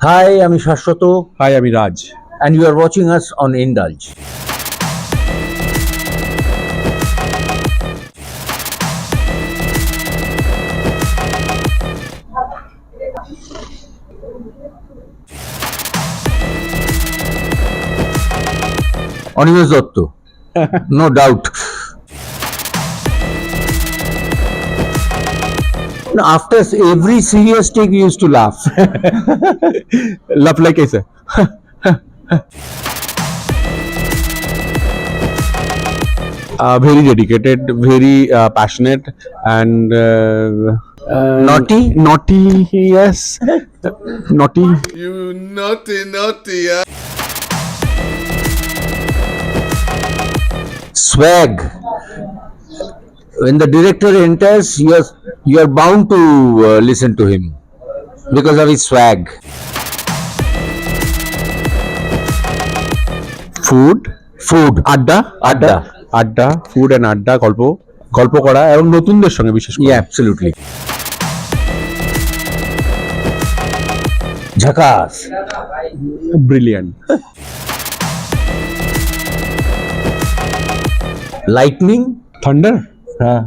Hi, আমি শাশ্বত high, আমি রাজ। and you are watching us on Indulge. Animesh Dutta, no doubt. No, after every serious take, we used to laugh. Love like এসে। Very dedicated, very passionate, and Naughty? Naughty, yes. Naughty. You naughty, yeah. Swag. When the director enters, you are bound to listen to him because of his swag. Food, Adda. আড্ডা, food and আড্ডা, গল্প করা এবং নতুনদের সঙ্গে বিশেষ করে। Yeah, absolutely. ঝাকাস. ব্রিলিয়ান্ট। Lightning. থান্ডার। হ্যাঁ.